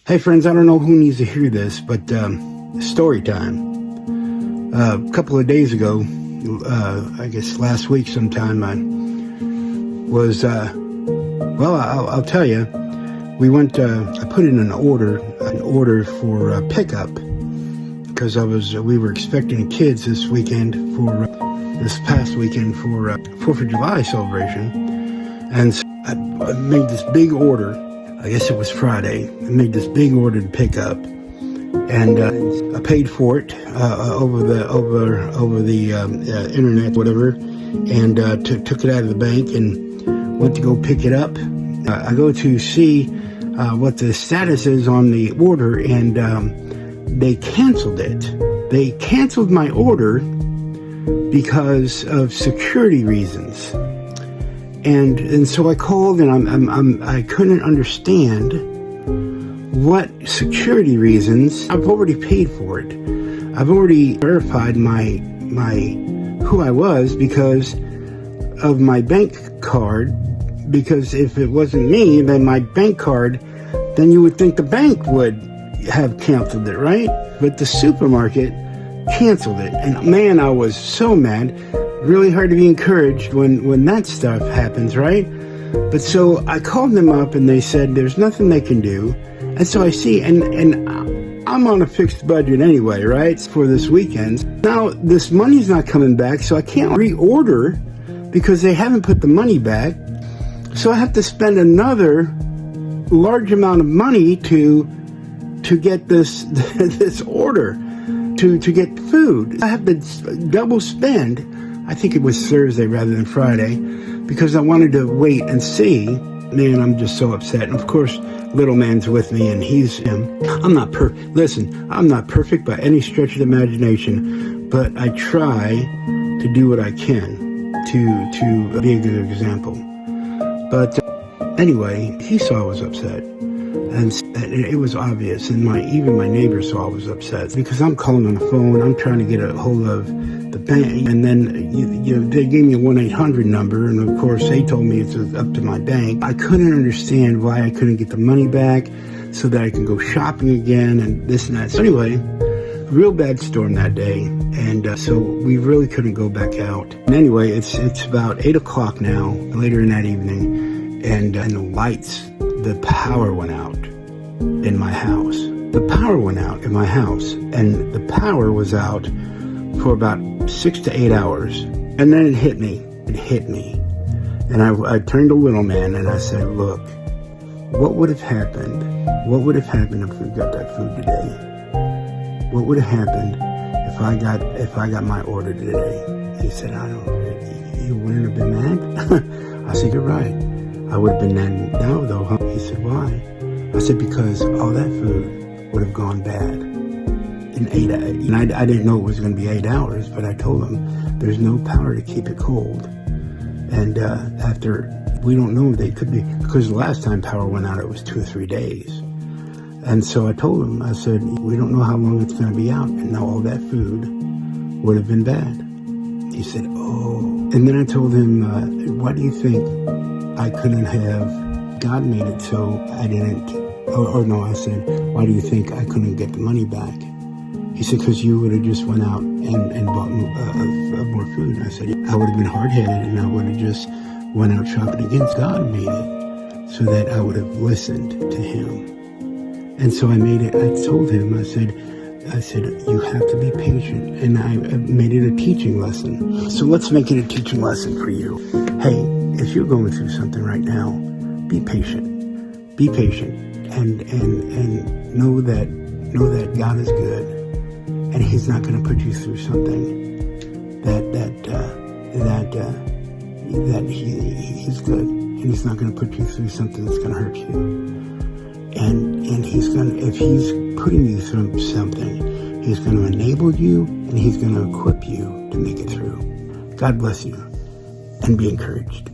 Hey friends, I don't know who needs to hear this, but story time. A couple of days ago, I guess last week sometime, I was, I'll tell you, we went, I put in an order for pickup, because we were expecting kids this past weekend for 4th of July celebration, and so I made this big order. I guess it was Friday. I made this big order to pick up, and I paid for it over the internet, whatever, and took it out of the bank and went to go pick it up. I go to see what the status is on the order, and they canceled it. They canceled my order because of security reasons. And so I called, and I couldn't understand what security reasons. I've already paid for it. I've already verified who I was because of my bank card. Because if it wasn't me, then my bank card, then you would think the bank would have canceled it, right? But the supermarket canceled it, and man, I was so mad. Really hard to be encouraged when that stuff happens, right? But so I called them up, and they said there's nothing they can do. And so I see, and I'm on a fixed budget anyway, right, for this weekend. Now this money's not coming back, so I can't reorder because they haven't put the money back. So I have to spend another large amount of money to get this this order, to get food. I have to double spend. I think it was Thursday rather than Friday, because I wanted to wait and see. Man, I'm just so upset. And of course, little man's with me, and he's him. I'm not perfect by any stretch of the imagination, but I try to do what I can to be a good example. But anyway, he saw I was upset, and it was obvious, and even my neighbor saw I was upset, because I'm calling on the phone. I'm trying to get a hold of the bank, and then they gave me a 1-800 number, and of course they told me it's up to my bank. I couldn't understand why I couldn't get the money back so that I can go shopping again, and this and that. So anyway, real bad storm that day, and so we really couldn't go back out. And anyway, it's about 8 o'clock now, later in that evening, and the lights, the power went out in my house. The power went out in my house, and the power was out for about 6 to 8 hours, and then it hit me. And I turned to little man, and I said, look, what would have happened? What would have happened if we got that food today? What would have happened if I got my order today? He said, you wouldn't have been mad? I said, you're right. I would have been mad now, though, huh? He said, why? I said, because all that food would have gone bad in 8 hours. And I didn't know it was going to be 8 hours, but I told him there's no power to keep it cold. And we don't know, they could be, because the last time power went out, it was 2 or 3 days. And so I told him, I said, we don't know how long it's going to be out, and now all that food would have been bad. He said, oh. And then I told him, why do you think I couldn't have, God made it so I didn't, I said, why do you think I couldn't get the money back? He said, because you would have just went out and bought more food. And I said, I would have been hard-headed, and I would have just went out shopping against God made it so that I would have listened to him. And so I told him, I said, you have to be patient. And I made it a teaching lesson. So let's make it a teaching lesson for you. Hey, if you're going through something right now, be patient. Be patient. And know that God is good. And he's not going to put you through something that he's good. And he's not going to put you through something that's going to hurt you. And if he's putting you through something, he's going to enable you, and he's going to equip you to make it through. God bless you, and be encouraged.